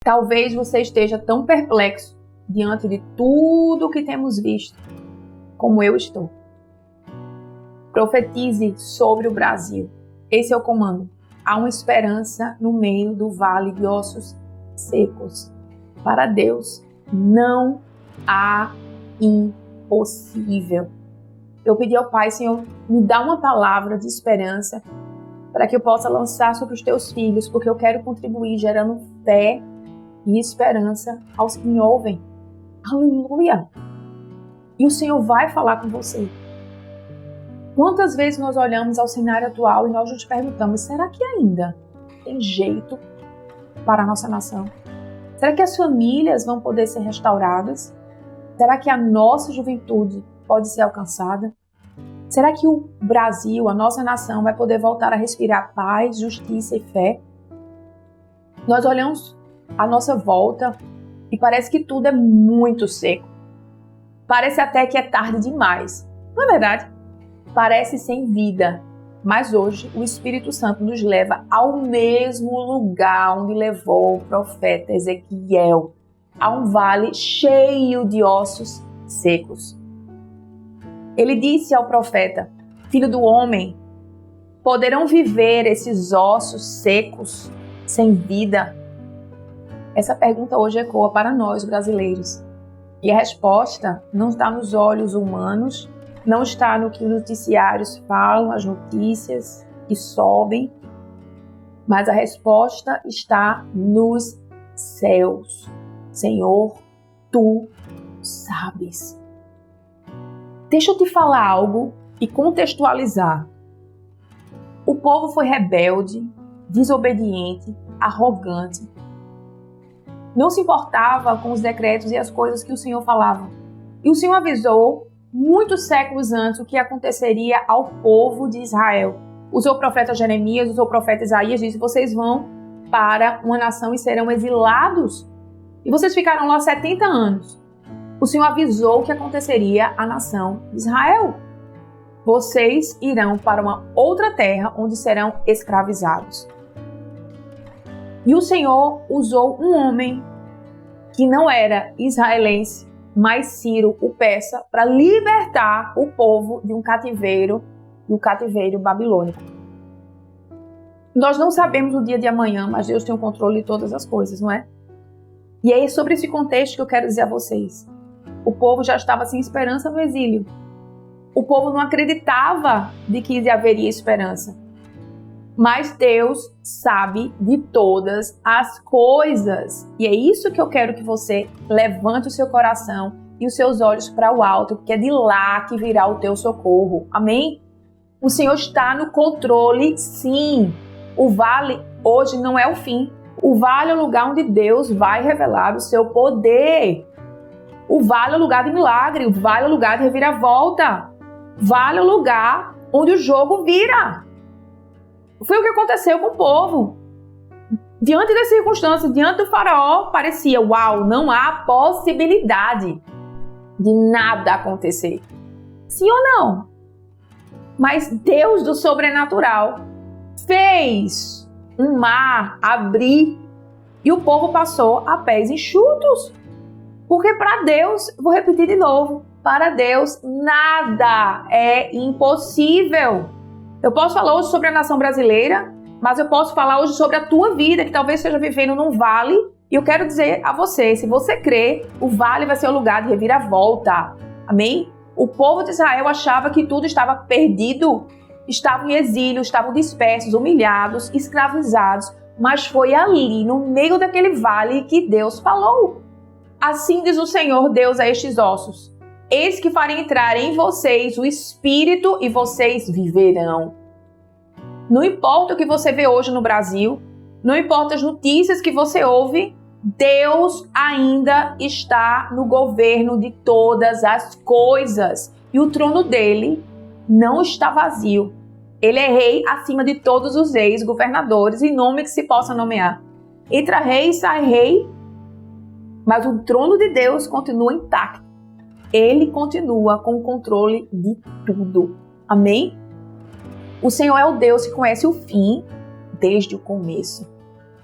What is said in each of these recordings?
Talvez você esteja tão perplexo diante de tudo que temos visto, como eu estou. Profetize sobre o Brasil. Esse é o comando. Há uma esperança no meio do vale de ossos secos. Para Deus, não há impossível. Eu pedi ao Pai, Senhor, me dá uma palavra de esperança para que eu possa lançar sobre os teus filhos, porque eu quero contribuir gerando fé e esperança aos que me ouvem. Aleluia! E o Senhor vai falar com você. Quantas vezes nós olhamos ao cenário atual e nós nos perguntamos, será que ainda tem jeito para a nossa nação? Será que as famílias vão poder ser restauradas? Será que a nossa juventude pode ser alcançada? Será que o Brasil, a nossa nação, vai poder voltar a respirar paz, justiça e fé? Nós olhamos à nossa volta e parece que tudo é muito seco. Parece até que é tarde demais. Não é verdade? Parece sem vida. Mas hoje o Espírito Santo nos leva ao mesmo lugar onde levou o profeta Ezequiel, a um vale cheio de ossos secos. Ele disse ao profeta, filho do homem, poderão viver esses ossos secos, sem vida? Essa pergunta hoje ecoa para nós, brasileiros. E a resposta não está nos olhos humanos, não está no que os noticiários falam, as notícias que sobem, mas a resposta está nos céus. Senhor, tu sabes. Deixa eu te falar algo e contextualizar. O povo foi rebelde, desobediente, arrogante. Não se importava com os decretos e as coisas que o Senhor falava. E o Senhor avisou, muitos séculos antes, o que aconteceria ao povo de Israel. Usou o profeta Jeremias, usou o profeta Isaías, disse, vocês vão para uma nação e serão exilados. E vocês ficaram lá 70 anos. O Senhor avisou o que aconteceria à nação de Israel. Vocês irão para uma outra terra onde serão escravizados. E o Senhor usou um homem que não era israelense, mas Ciro, o persa, para libertar o povo de um cativeiro, do cativeiro babilônico. Nós não sabemos o dia de amanhã, mas Deus tem o controle de todas as coisas, não é? E é sobre esse contexto que eu quero dizer a vocês. O povo já estava sem esperança no exílio. O povo não acreditava de que haveria esperança. Mas Deus sabe de todas as coisas. E é isso que eu quero que você levante o seu coração e os seus olhos para o alto, porque é de lá que virá o teu socorro. Amém? O Senhor está no controle, sim. O vale hoje não é o fim. O vale é o lugar onde Deus vai revelar o seu poder. O vale é o lugar de milagre, o vale é o lugar de reviravolta. Vale é o lugar onde o jogo vira. Foi o que aconteceu com o povo. Diante das circunstâncias, diante do faraó, parecia, uau, não há possibilidade de nada acontecer. Sim ou não? Mas Deus do sobrenatural fez um mar abrir e o povo passou a pés enxutos. Porque para Deus, vou repetir de novo, para Deus nada é impossível. Eu posso falar hoje sobre a nação brasileira, mas eu posso falar hoje sobre a tua vida, que talvez esteja vivendo num vale. E eu quero dizer a você, se você crê, o vale vai ser o lugar de reviravolta. Amém? O povo de Israel achava que tudo estava perdido, estavam em exílio, estavam dispersos, humilhados, escravizados. Mas foi ali, no meio daquele vale, que Deus falou. Assim diz o Senhor Deus a estes ossos. Eis que farei entrar em vocês o Espírito e vocês viverão. Não importa o que você vê hoje no Brasil, não importa as notícias que você ouve, Deus ainda está no governo de todas as coisas. E o trono dele não está vazio. Ele é rei acima de todos os reis, governadores e nome que se possa nomear. Entra rei e sai rei, mas o trono de Deus continua intacto. Ele continua com o controle de tudo. Amém? O Senhor é o Deus que conhece o fim desde o começo.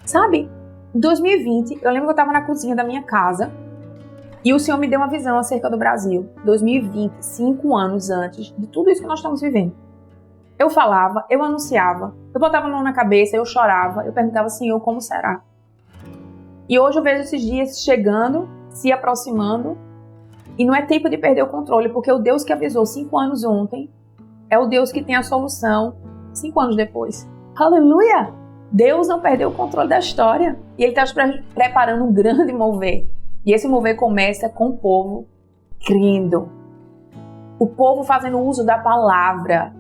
Sabe? Em 2020, eu lembro que eu estava na cozinha da minha casa e o Senhor me deu uma visão acerca do Brasil. 2020, 5 anos antes de tudo isso que nós estamos vivendo. Eu falava, eu anunciava, eu botava a mão na cabeça, eu chorava, eu perguntava, Senhor, como será? E hoje eu vejo esses dias chegando, se aproximando, e não é tempo de perder o controle, porque o Deus que avisou 5 anos ontem é o Deus que tem a solução 5 anos depois. Aleluia! Deus não perdeu o controle da história. E Ele está preparando um grande mover. E esse mover começa com o povo crendo. O povo fazendo uso da palavra.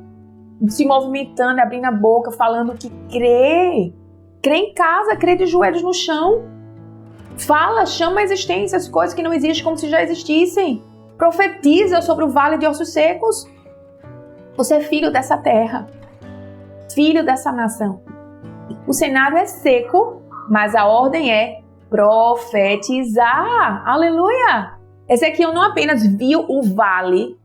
Se movimentando, abrindo a boca, falando que crê. Crê em casa, crê de joelhos no chão. Fala, chama a existência as coisas que não existem como se já existissem. Profetiza sobre o vale de ossos secos. Você é filho dessa terra. Filho dessa nação. O cenário é seco, mas a ordem é profetizar. Aleluia! Ezequiel não apenas viu o vale,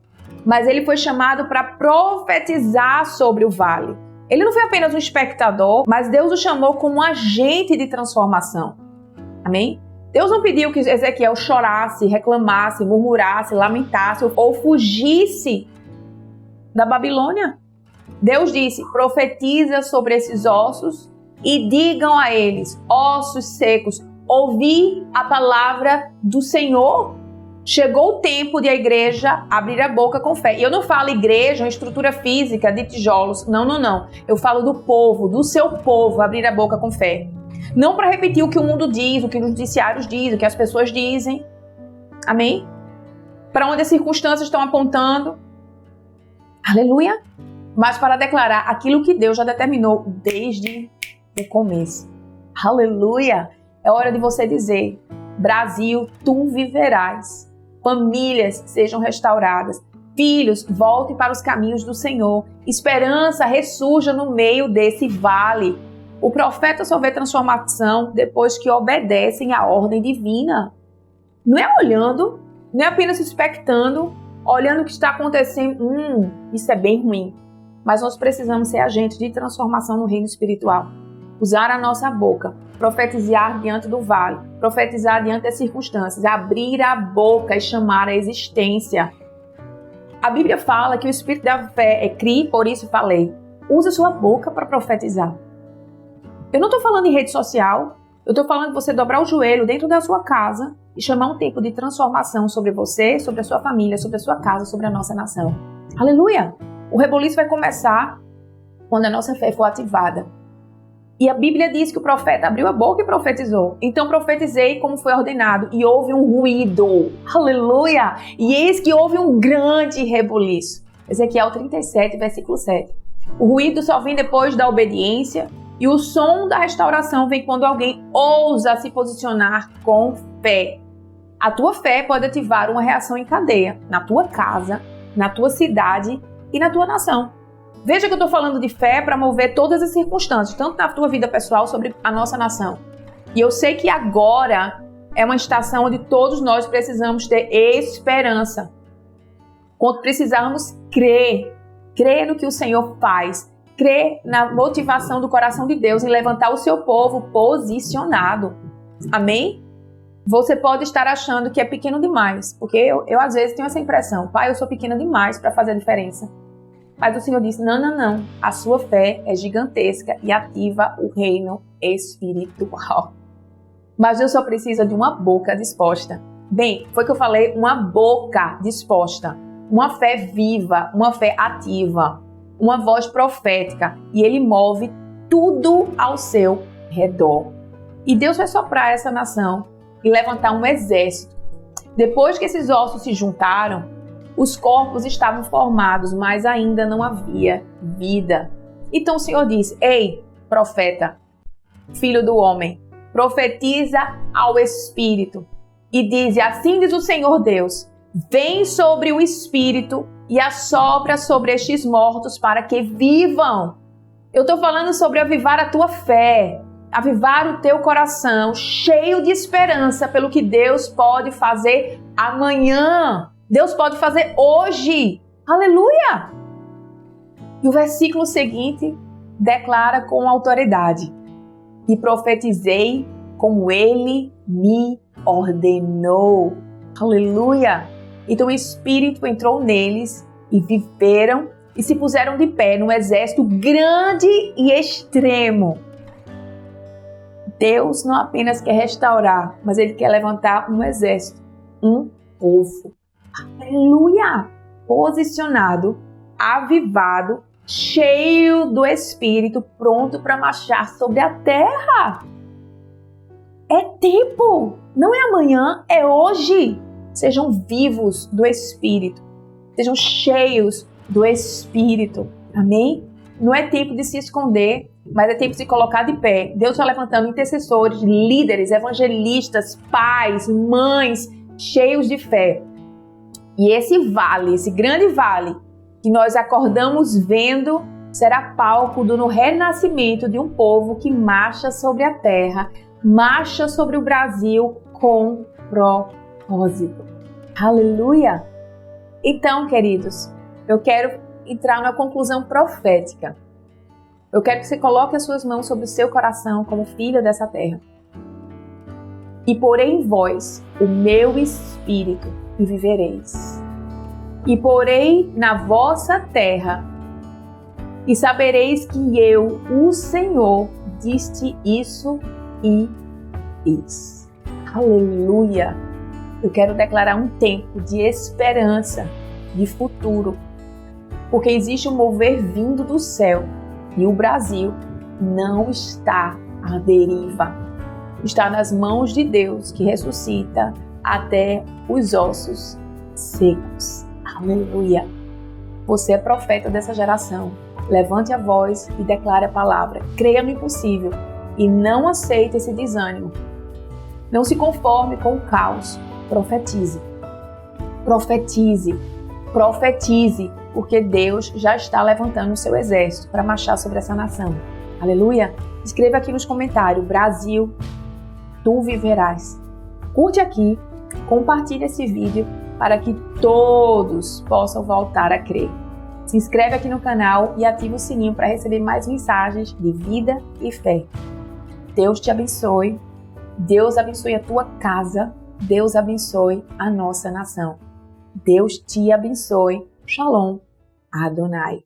mas ele foi chamado para profetizar sobre o vale. Ele não foi apenas um espectador, mas Deus o chamou como um agente de transformação. Amém? Deus não pediu que Ezequiel chorasse, reclamasse, murmurasse, lamentasse ou fugisse da Babilônia. Deus disse, profetiza sobre esses ossos e digam a eles, ossos secos, ouvi a palavra do Senhor. Chegou o tempo de a igreja abrir a boca com fé. E eu não falo igreja, uma estrutura física de tijolos. Não. Eu falo do povo, do seu povo, abrir a boca com fé. Não para repetir o que o mundo diz, o que os noticiários dizem, o que as pessoas dizem. Amém? Para onde as circunstâncias estão apontando. Aleluia! Mas para declarar aquilo que Deus já determinou desde o começo. Aleluia! É hora de você dizer, Brasil, tu viverás. Famílias sejam restauradas. Filhos, voltem para os caminhos do Senhor. Esperança ressurja no meio desse vale. O profeta só vê transformação depois que obedecem à ordem divina. Não é olhando, não é apenas expectando, olhando o que está acontecendo. Isso é bem ruim. Mas nós precisamos ser agentes de transformação no reino espiritual. Usar a nossa boca, profetizar diante do vale, profetizar diante das circunstâncias, abrir a boca e chamar a existência. A Bíblia fala que o espírito da fé é crie, por isso falei. Use a sua boca para profetizar. Eu não estou falando em rede social, eu estou falando de você dobrar o joelho dentro da sua casa e chamar um tempo de transformação sobre você, sobre a sua família, sobre a sua casa, sobre a nossa nação. Aleluia! O reboliço vai começar quando a nossa fé for ativada. E a Bíblia diz que o profeta abriu a boca e profetizou. Então profetizei como foi ordenado e houve um ruído. Aleluia! E eis que houve um grande reboliço. Ezequiel 37, versículo 7. O ruído só vem depois da obediência e o som da restauração vem quando alguém ousa se posicionar com fé. A tua fé pode ativar uma reação em cadeia na tua casa, na tua cidade e na tua nação. Veja que eu estou falando de fé para mover todas as circunstâncias, tanto na tua vida pessoal, sobre a nossa nação. E eu sei que agora é uma estação onde todos nós precisamos ter esperança. Quando precisamos crer no que o Senhor faz, crer na motivação do coração de Deus em levantar o seu povo posicionado. Amém? Você pode estar achando que é pequeno demais, porque eu às vezes tenho essa impressão. Pai, eu sou pequena demais para fazer a diferença. Mas o Senhor disse, não. A sua fé é gigantesca e ativa o reino espiritual. Mas eu só preciso de uma boca disposta. Bem, foi que eu falei, uma boca disposta. Uma fé viva, uma fé ativa. Uma voz profética. E Ele move tudo ao seu redor. E Deus vai soprar essa nação e levantar um exército. Depois que esses ossos se juntaram, os corpos estavam formados, mas ainda não havia vida. Então o Senhor disse, ei, profeta, filho do homem, profetiza ao Espírito e diz, assim diz o Senhor Deus, vem sobre o Espírito e assopra sobre estes mortos para que vivam. Eu estou falando sobre avivar a tua fé, avivar o teu coração, cheio de esperança pelo que Deus pode fazer amanhã. Deus pode fazer hoje. Aleluia! E o versículo seguinte declara com autoridade. E profetizei como Ele me ordenou. Aleluia! Então o Espírito entrou neles e viveram e se puseram de pé num exército grande e extremo. Deus não apenas quer restaurar, mas Ele quer levantar um exército, um povo. Aleluia! Posicionado, avivado, cheio do Espírito, pronto para marchar sobre a terra. É tempo, não é amanhã, é hoje. Sejam vivos do Espírito, sejam cheios do Espírito. Amém? Não é tempo de se esconder, mas é tempo de se colocar de pé. Deus está levantando intercessores, líderes, evangelistas, pais, mães, cheios de fé. E esse vale, esse grande vale, que nós acordamos vendo, será palco do renascimento de um povo que marcha sobre a terra, marcha sobre o Brasil com propósito. Aleluia! Então, queridos, eu quero entrar na conclusão profética. Eu quero que você coloque as suas mãos sobre o seu coração como filha dessa terra. E porei em vós o meu espírito e vivereis. E porei na vossa terra e sabereis que eu, o Senhor, disse isso e fiz. Aleluia! Eu quero declarar um tempo de esperança, de futuro, porque existe um mover vindo do céu e o Brasil não está à deriva. Está nas mãos de Deus que ressuscita até os ossos secos. Aleluia! Você é profeta dessa geração. Levante a voz e declare a palavra. Creia no impossível e não aceite esse desânimo. Não se conforme com o caos. Profetize. Profetize. Profetize, porque Deus já está levantando o seu exército para marchar sobre essa nação. Aleluia! Escreva aqui nos comentários: Brasil, tu viverás. Curte aqui, compartilhe esse vídeo para que todos possam voltar a crer. Se inscreve aqui no canal e ativa o sininho para receber mais mensagens de vida e fé. Deus te abençoe. Deus abençoe a tua casa. Deus abençoe a nossa nação. Deus te abençoe. Shalom Adonai.